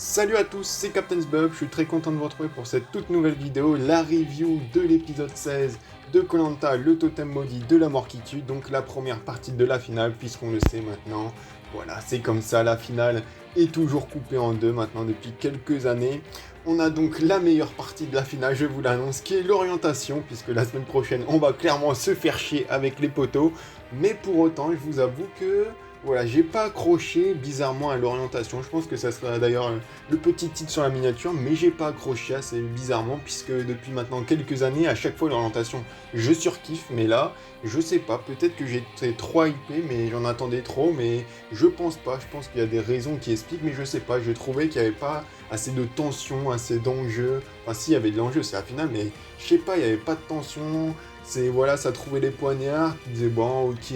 Salut à tous, c'est Captain's Bub, je suis très content de vous retrouver pour cette toute nouvelle vidéo, la review de l'épisode 16 de koh le totem maudit de la mort qui tue, donc la première partie de la finale, puisqu'on le sait maintenant. Voilà, c'est comme ça, la finale est toujours coupée en deux maintenant depuis quelques années. On a donc la meilleure partie de la finale, je vous l'annonce, qui est l'orientation, puisque la semaine prochaine, on va clairement se faire chier avec les poteaux. Mais pour autant, je vous avoue que... Voilà, j'ai pas accroché bizarrement à l'orientation. Je pense que ça sera d'ailleurs le petit titre sur la miniature, mais j'ai pas accroché assez bizarrement, puisque depuis maintenant quelques années, à chaque fois l'orientation, je surkiffe, mais là, je sais pas, peut-être que j'étais trop hypé, mais j'en attendais trop, mais je pense pas. Je pense qu'il y a des raisons qui expliquent, mais je sais pas. Je trouvais qu'il y avait pas assez de tension, assez d'enjeu. Enfin, si, il y avait de l'enjeu, c'est la finale, mais je sais pas, il y avait pas de tension. C'est voilà, ça trouvait les poignards, tu disais bon, ok.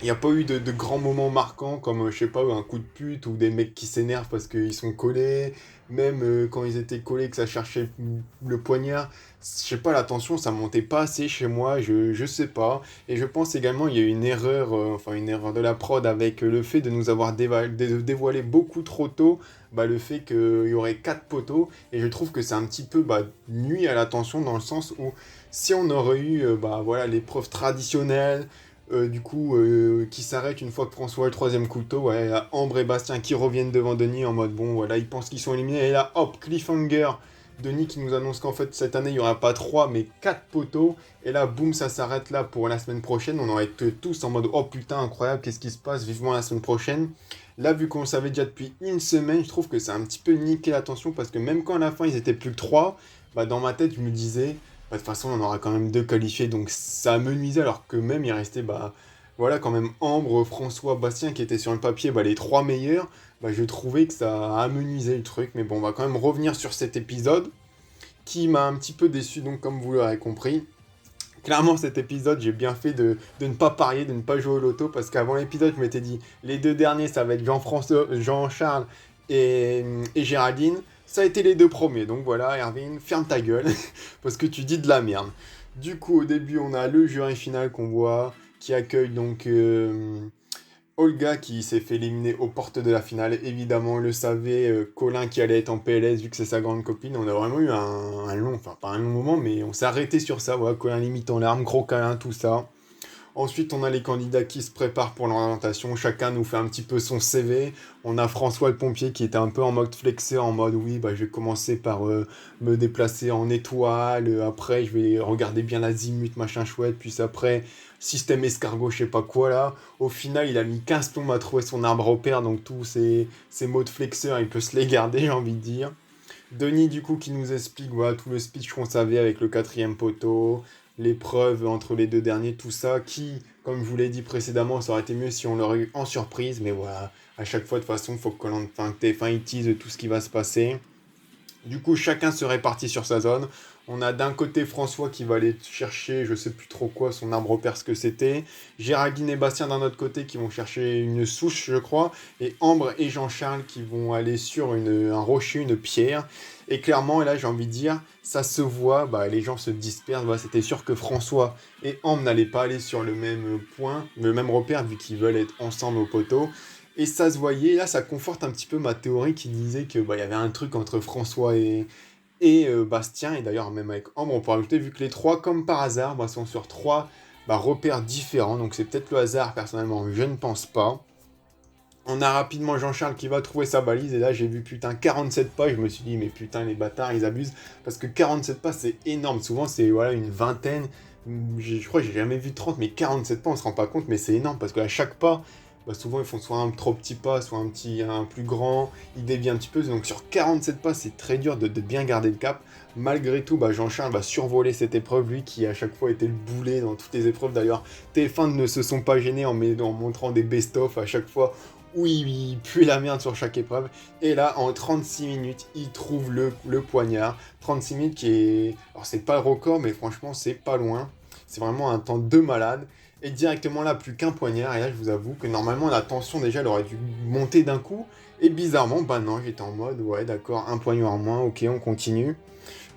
Il n'y a pas eu de grands moments marquants comme, je sais pas, un coup de pute ou des mecs qui s'énervent parce qu'ils sont collés. Même quand ils étaient collés, que ça cherchait le poignard. Je sais pas, la tension, ça montait pas assez chez moi, je sais pas. Et je pense également il y a eu une erreur, enfin une erreur de la prod avec le fait de nous avoir dévoilé beaucoup trop tôt le fait qu'il y aurait 4 poteaux. Et je trouve que c'est un petit peu nuit à la tension dans le sens où si on aurait eu voilà, l'épreuve traditionnelle, qui s'arrête une fois que François a le troisième couteau. Ouais, il y a Ambre et Bastien qui reviennent devant Denis en mode bon, voilà, ils pensent qu'ils sont éliminés. Et là, hop, cliffhanger. Denis qui nous annonce qu'en fait, cette année, il n'y aura pas 3 mais 4 poteaux. Et là, boum, ça s'arrête là pour la semaine prochaine. On aurait été tous en mode oh putain, incroyable, qu'est-ce qui se passe, vivement la semaine prochaine. Là, vu qu'on le savait déjà depuis une semaine, je trouve que c'est un petit peu niqué l'attention parce que même quand à la fin, ils étaient plus que 3 dans ma tête, je me disais de toute façon, on aura quand même 2 qualifiés, donc ça amenuisait, alors que même il restait, voilà, quand même Ambre, François, Bastien qui étaient sur le papier, les 3 meilleurs. Je trouvais que ça a amenuisé le truc, mais bon, on va quand même revenir sur cet épisode qui m'a un petit peu déçu, donc comme vous l'aurez compris. Clairement, cet épisode, j'ai bien fait de ne pas parier, de ne pas jouer au loto, parce qu'avant l'épisode, je m'étais dit, les deux derniers, ça va être Jean-François, Jean-Charles et Géraldine. Ça a été les deux premiers, donc voilà, Erwin, ferme ta gueule, parce que tu dis de la merde. Du coup, au début, on a le jury final qu'on voit, qui accueille donc Olga qui s'est fait éliminer aux portes de la finale. Évidemment, on le savait, Colin qui allait être en PLS vu que c'est sa grande copine. On a vraiment eu un long, enfin pas un long moment, mais on s'est arrêté sur ça. Voilà, Colin limite en larmes, gros câlin, tout ça. Ensuite, on a les candidats qui se préparent pour l'orientation. Chacun nous fait un petit peu son CV. On a François le pompier qui était un peu en mode flexé, en mode oui, je vais commencer par me déplacer en étoile. Après, je vais regarder bien l'azimut, machin chouette. Puis après, système escargot, je sais pas quoi là. Au final, il a mis 15 plombs à trouver son arbre repère. Donc, tous ces mots de flexeur, il peut se les garder, j'ai envie de dire. Denis, du coup, qui nous explique voilà, tout le speech qu'on savait avec le quatrième poteau, l'épreuve entre les deux derniers, tout ça, qui, comme je vous l'ai dit précédemment, ça aurait été mieux si on l'aurait eu en surprise, mais voilà, à chaque fois, de toute façon, il faut que TF1 il tease tout ce qui va se passer. Du coup, chacun se répartit sur sa zone. On a d'un côté François qui va aller chercher, je sais plus trop quoi, son arbre repère, ce que c'était. Géraldine et Bastien d'un autre côté qui vont chercher une souche, je crois. Et Ambre et Jean-Charles qui vont aller sur un rocher, une pierre. Et clairement, et là j'ai envie de dire, ça se voit, les gens se dispersent. Voilà, c'était sûr que François et Ambre n'allaient pas aller sur le même point, le même repère, vu qu'ils veulent être ensemble au poteau. Et ça se voyait, là ça conforte un petit peu ma théorie qui disait que y avait un truc entre François et Bastien, et d'ailleurs même avec Ambre, on peut rajouter, vu que les trois, comme par hasard, sont sur trois repères différents, donc c'est peut-être le hasard, personnellement, je ne pense pas. On a rapidement Jean-Charles qui va trouver sa balise, et là j'ai vu putain 47 pas, et je me suis dit mais putain les bâtards ils abusent, parce que 47 pas c'est énorme, souvent c'est voilà une vingtaine, je crois que j'ai jamais vu 30, mais 47 pas on se rend pas compte, mais c'est énorme, parce qu'à chaque pas, souvent ils font soit un trop petit pas, soit un plus grand, ils dévient un petit peu, donc sur 47 pas c'est très dur de bien garder le cap. Malgré tout, Jean-Charles va survoler cette épreuve, lui qui à chaque fois était le boulet dans toutes les épreuves. D'ailleurs, TF1 ne se sont pas gênés en montrant des best-of à chaque fois où il pue la merde sur chaque épreuve. Et là, en 36 minutes, il trouve le poignard. 36 minutes qui est... Alors c'est pas le record, mais franchement c'est pas loin. C'est vraiment un temps de malade. Et directement là, plus qu'un poignard. Et là, je vous avoue que normalement, la tension, déjà, elle aurait dû monter d'un coup. Et bizarrement, non, j'étais en mode, ouais, d'accord, un poignard en moins, ok, on continue.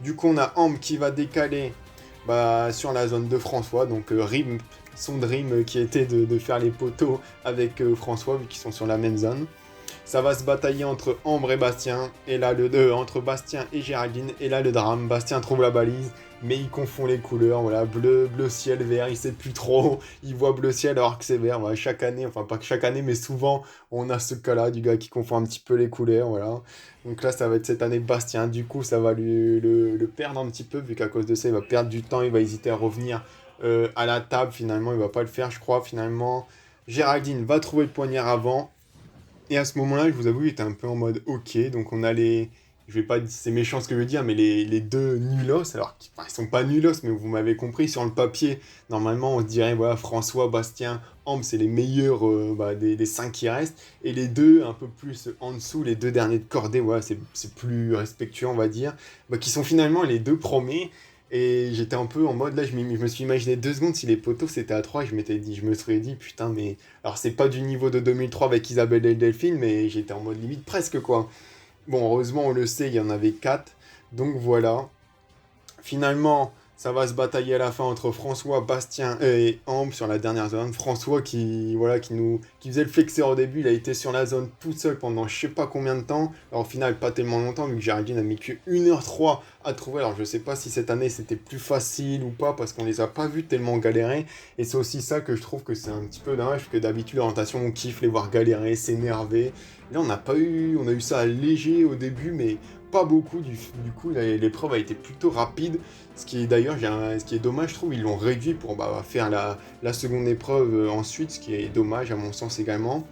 Du coup, on a Ambre qui va décaler sur la zone de François. Donc, son dream qui était de faire les poteaux avec François, vu qu'ils sont sur la même zone. Ça va se batailler entre Ambre et Bastien, et là entre Bastien et Géraldine, et là le drame, Bastien trouve la balise, mais il confond les couleurs, voilà, bleu ciel, vert, il sait plus trop, il voit bleu ciel alors que c'est vert, voilà, chaque année, enfin pas que chaque année, mais souvent, on a ce cas-là du gars qui confond un petit peu les couleurs, voilà. Donc là, ça va être cette année Bastien, du coup, ça va le perdre un petit peu, vu qu'à cause de ça, il va perdre du temps, il va hésiter à revenir à la table, finalement, il va pas le faire, je crois, finalement. Géraldine va trouver le poignard avant, et à ce moment-là, je vous avoue, il était un peu en mode ok. Donc on a les. Je vais pas dire, c'est méchant ce que je veux dire, mais les deux nulos, alors qu'ils enfin, ils sont pas nulos, mais vous m'avez compris, sur le papier, normalement on se dirait, voilà, François, Bastien, Ambre, c'est les meilleurs des cinq qui restent. Et les deux, un peu plus en dessous, les deux derniers de cordée, voilà, c'est plus respectueux, on va dire, qui sont finalement les deux premiers. Et j'étais un peu en mode, là, je me suis imaginé 2 secondes si les poteaux c'était à 3, je me serais dit, putain, mais. Alors, c'est pas du niveau de 2003 avec Isabelle et Delphine, mais j'étais en mode limite presque, quoi. Bon, heureusement, on le sait, il y en avait 4. Donc voilà. Finalement, ça va se batailler à la fin entre François, Bastien et Ambre sur la dernière zone. François qui faisait le flexeur au début, il a été sur la zone tout seul pendant je sais pas combien de temps. Alors au final, pas tellement longtemps, vu que Géraldine a mis que 1h03 à trouver. Alors je sais pas si cette année c'était plus facile ou pas, parce qu'on les a pas vus tellement galérer. Et c'est aussi ça que je trouve que c'est un petit peu dommage, parce que d'habitude, l'orientation, on kiffe les voir galérer, s'énerver. Là, on a eu ça léger au début, mais pas beaucoup. Du coup, l'épreuve a été plutôt rapide. Ce qui est d'ailleurs, ce qui est dommage, je trouve, ils l'ont réduit pour faire la seconde épreuve ensuite, ce qui est dommage à mon sens également.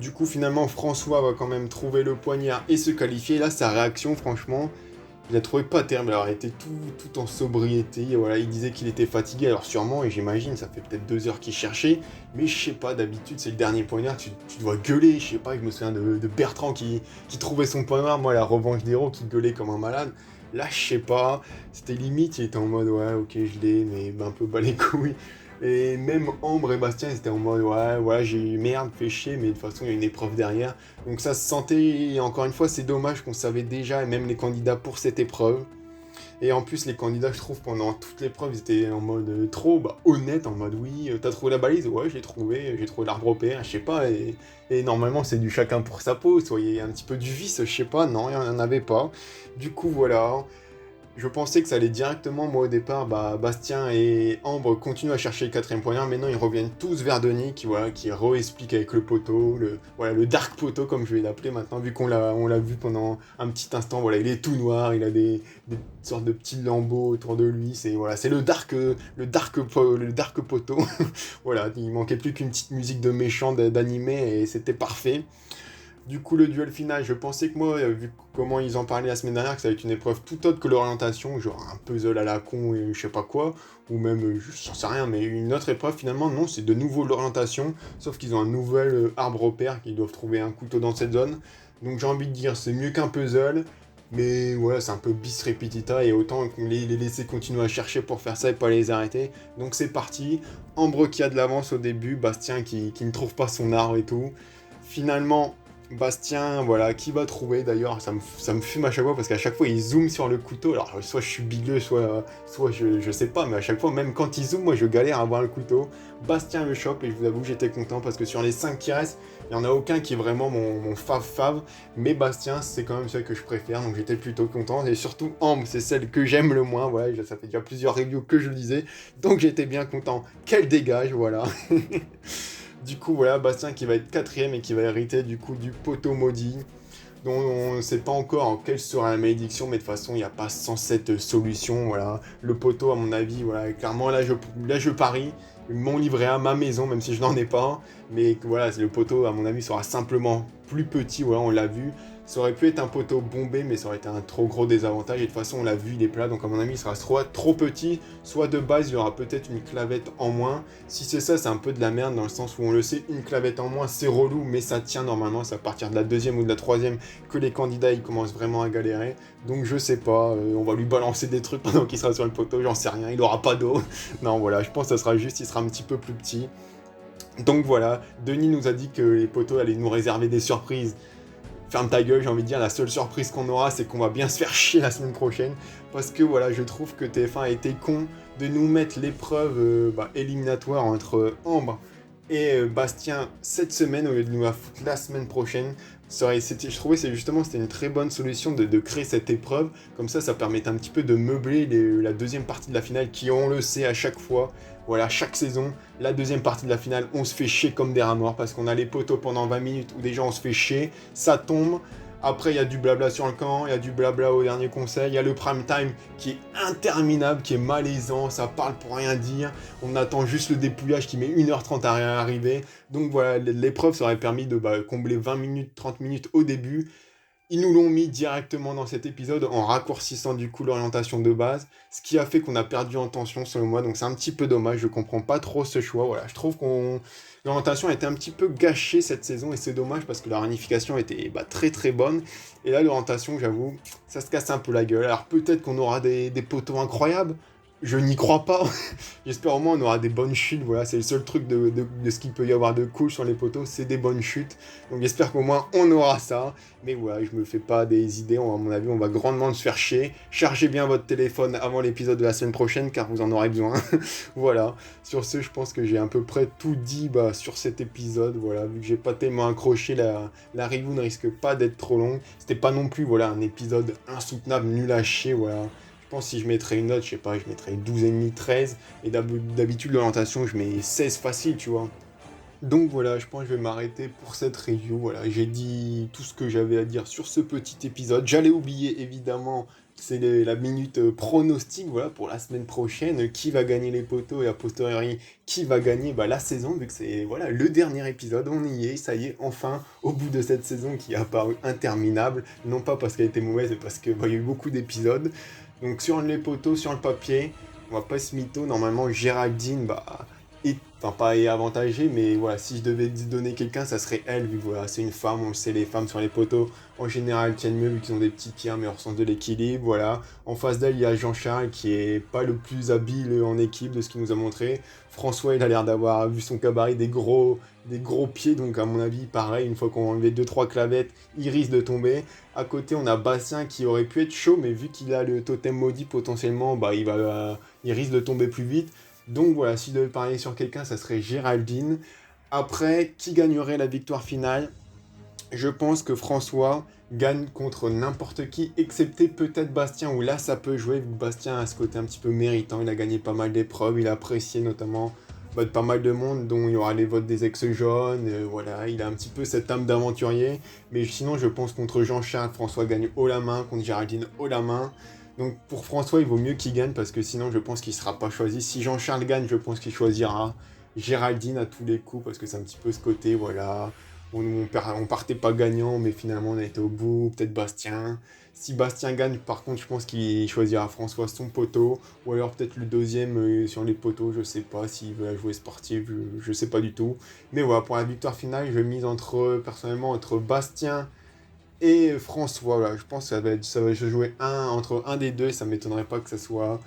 Du coup, finalement, François va quand même trouver le poignard et se qualifier. Là, sa réaction, franchement, il a trouvé pas terrible. Alors, il était tout en sobriété. Et voilà, il disait qu'il était fatigué. Alors, sûrement, et j'imagine, ça fait peut-être 2 heures qu'il cherchait. Mais je sais pas, d'habitude, c'est le dernier poignard. Tu dois gueuler. Je sais pas, je me souviens de Bertrand qui trouvait son poignard. Moi, la revanche des héros, qui gueulait comme un malade. Là, je sais pas. C'était limite, il était en mode, ouais, ok, je l'ai, mais un peu bas les couilles. Et même Ambre et Bastien, ils étaient en mode, ouais, voilà, j'ai eu merde, fait chier, mais de toute façon, il y a une épreuve derrière. Donc ça se sentait, et encore une fois, c'est dommage qu'on savait déjà, et même les candidats pour cette épreuve. Et en plus, les candidats, je trouve, pendant toute l'épreuve, ils étaient en mode trop honnête, en mode oui, t'as trouvé la balise? Ouais, j'ai trouvé l'arbre au père, je sais pas. Et normalement, c'est du chacun pour sa peau, soyez un petit peu du vice, je sais pas, non, il n'y en avait pas. Du coup, voilà. Je pensais que ça allait directement, moi au départ, Bastien et Ambre continuent à chercher le quatrième poignard, mais non, ils reviennent tous vers Denis, qui re-explique avec le poteau, le dark poteau comme je vais l'appeler maintenant, vu on l'a vu pendant un petit instant, voilà, il est tout noir, il a des sortes de petits lambeaux autour de lui, c'est le dark poteau, voilà, il manquait plus qu'une petite musique de méchant d'animé et c'était parfait. Du coup, le duel final, je pensais que moi, vu comment ils en parlaient la semaine dernière, que ça allait être une épreuve tout autre que l'orientation, genre un puzzle à la con et je sais pas quoi, ou même, j'en sais rien, mais une autre épreuve finalement, non, c'est de nouveau l'orientation, sauf qu'ils ont un nouvel arbre au pair, qu'ils doivent trouver un couteau dans cette zone. Donc j'ai envie de dire, c'est mieux qu'un puzzle, mais voilà, c'est un peu bis repetita, et autant les laisser continuer à chercher pour faire ça et pas les arrêter. Donc c'est parti, Ambre qui a de l'avance au début, Bastien qui ne trouve pas son arbre et tout. Finalement, Bastien, voilà, qui va trouver d'ailleurs, ça me fume à chaque fois parce qu'à chaque fois il zoome sur le couteau, alors soit je suis bigueux, soit je sais pas, mais à chaque fois, même quand il zoome, moi je galère à voir le couteau. Bastien le chope et je vous avoue que j'étais content parce que sur les 5 qui restent, il n'y en a aucun qui est vraiment mon fave, mais Bastien c'est quand même celle que je préfère, donc j'étais plutôt content, et surtout Ambre, c'est celle que j'aime le moins, voilà, ça fait déjà plusieurs reviews que je le disais, donc j'étais bien content qu'elle dégage, voilà. Du coup, voilà, Bastien qui va être quatrième et qui va hériter du coup du poteau maudit, dont on ne sait pas encore quelle sera la malédiction, mais de toute façon, il n'y a pas 107 solutions, voilà. Le poteau, à mon avis, voilà, clairement, là je parie, mon livret à ma maison, même si je n'en ai pas, mais voilà, le poteau, à mon avis, sera simplement plus petit, voilà, on l'a vu. Ça aurait pu être un poteau bombé, mais ça aurait été un trop gros désavantage. Et de toute façon, on l'a vu, il est plat, donc à mon avis, il sera soit trop petit, soit de base, il y aura peut-être une clavette en moins. Si c'est ça, c'est un peu de la merde, dans le sens où on le sait, une clavette en moins, c'est relou, mais ça tient normalement. C'est à partir de la deuxième ou de la troisième que les candidats, ils commencent vraiment à galérer. Donc je sais pas, on va lui balancer des trucs pendant qu'il sera sur le poteau, j'en sais rien, il aura pas d'eau. Non, voilà, je pense que ça sera juste, il sera un petit peu plus petit. Donc voilà, Denis nous a dit que les poteaux allaient nous réserver des surprises. Ferme ta gueule, j'ai envie de dire, la seule surprise qu'on aura, c'est qu'on va bien se faire chier la semaine prochaine. Parce que voilà, je trouve que TF1 a été con de nous mettre l'épreuve éliminatoire entre Ambre et Bastien cette semaine au lieu de nous la foutre la semaine prochaine. Je trouvais que c'était une très bonne solution de créer cette épreuve. Comme ça permettait un petit peu de meubler la deuxième partie de la finale qui, on le sait à chaque fois, voilà, chaque saison, la deuxième partie de la finale, on se fait chier comme des rats morts parce qu'on a les poteaux pendant 20 minutes où déjà on se fait chier, ça tombe. Après, il y a du blabla sur le camp, il y a du blabla au dernier conseil, il y a le prime time qui est interminable, qui est malaisant, ça parle pour rien dire. On attend juste le dépouillage qui met 1h30 à rien arriver. Donc voilà, l'épreuve ça aurait permis de combler 20 minutes, 30 minutes au début. Ils nous l'ont mis directement dans cet épisode en raccourcissant du coup l'orientation de base, ce qui a fait qu'on a perdu en tension selon moi, donc c'est un petit peu dommage, je comprends pas trop ce choix, voilà, je trouve qu'on l'orientation a été un petit peu gâchée cette saison et c'est dommage parce que la réunification était très très bonne, et là l'orientation j'avoue, ça se casse un peu la gueule, alors peut-être qu'on aura des poteaux incroyables, je n'y crois pas. J'espère au moins on aura des bonnes chutes. Voilà, c'est le seul truc de ce qu'il peut y avoir de cool sur les poteaux, c'est des bonnes chutes. Donc j'espère qu'au moins on aura ça. Mais voilà, je me fais pas des idées. À mon avis, on va grandement se faire chier. Chargez bien votre téléphone avant l'épisode de la semaine prochaine car vous en aurez besoin. Voilà. Sur ce, je pense que j'ai à peu près tout dit sur cet épisode. Voilà, vu que j'ai pas tellement accroché, la review ne risque pas d'être trop longue. C'était pas non plus un épisode insoutenable, nul à chier. Voilà. Je pense que si je mettrais une note, je sais pas, je mettrais 12,5, 13. Et d'habitude, l'orientation, je mets 16 facile, tu vois. Donc voilà, je pense que je vais m'arrêter pour cette review. Voilà, j'ai dit tout ce que j'avais à dire sur ce petit épisode. J'allais oublier, évidemment, c'est la minute pronostic, voilà, pour la semaine prochaine. Qui va gagner les poteaux et a posteriori, qui va gagner la saison, vu que c'est voilà, le dernier épisode. On y est, ça y est, enfin, au bout de cette saison qui a paru interminable. Non pas parce qu'elle était mauvaise, mais parce qu'il y a eu beaucoup d'épisodes. Donc sur les poteaux, sur le papier, on va pas se mytho, normalement Géraldine pas est avantagée, mais voilà, si je devais donner quelqu'un, ça serait elle, vu que voilà, c'est une femme, on le sait, les femmes sur les poteaux, en général tiennent mieux vu qu'ils ont des petits pieds, un meilleur sens de l'équilibre, voilà. En face d'elle, il y a Jean-Charles qui est pas le plus habile en équipe de ce qu'il nous a montré. François, il a l'air d'avoir vu son cabaret des gros pieds, donc à mon avis, pareil, une fois qu'on a enlevé 2-3 clavettes, il risque de tomber. À côté, on a Bastien qui aurait pu être chaud, mais vu qu'il a le totem maudit potentiellement, il risque de tomber plus vite. Donc voilà, si je devais parier sur quelqu'un, ça serait Géraldine. Après, qui gagnerait la victoire finale? Je pense que François gagne contre n'importe qui, excepté peut-être Bastien, où là ça peut jouer, vu que Bastien a ce côté un petit peu méritant, il a gagné pas mal d'épreuves, il a apprécié notamment de pas mal de monde, dont il y aura les votes des ex-jaunes, voilà, il a un petit peu cette âme d'aventurier, mais sinon je pense contre Jean-Charles, François gagne haut la main, contre Géraldine haut la main. Donc pour François, il vaut mieux qu'il gagne parce que sinon je pense qu'il ne sera pas choisi. Si Jean-Charles gagne, je pense qu'il choisira Géraldine à tous les coups parce que c'est un petit peu ce côté, voilà. On partait pas gagnant, mais finalement on a été au bout. Peut-être Bastien. Si Bastien gagne, par contre, je pense qu'il choisira François son poteau. Ou alors peut-être le deuxième sur les poteaux, je sais pas s'il veut la jouer sportive, je sais pas du tout. Mais voilà, pour la victoire finale, je mise personnellement entre Bastien et François. Voilà, je pense que ça va se jouer entre un des deux, et ça m'étonnerait pas que ça soit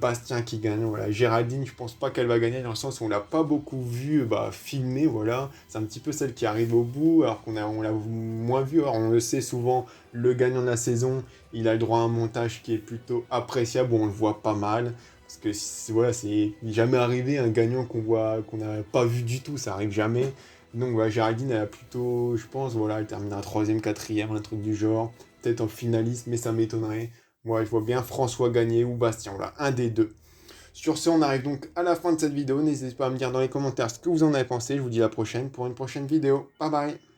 Bastien qui gagne. Voilà, Géraldine, je pense pas qu'elle va gagner dans le sens où on l'a pas beaucoup vu filmer. Voilà, c'est un petit peu celle qui arrive au bout, alors on l'a moins vu. Alors on le sait souvent, le gagnant de la saison, il a le droit à un montage qui est plutôt appréciable, où on le voit pas mal. Parce que c'est jamais arrivé un gagnant qu'on n'a pas vu du tout, ça arrive jamais. Donc voilà, Géraldine, elle a plutôt, je pense, voilà, elle terminera 3ème, 4ème, un truc du genre. Peut-être en finaliste, mais ça m'étonnerait. Moi, je vois bien François gagner ou Bastien, voilà, un des deux. Sur ce, on arrive donc à la fin de cette vidéo. N'hésitez pas à me dire dans les commentaires ce que vous en avez pensé. Je vous dis à la prochaine pour une prochaine vidéo. Bye bye.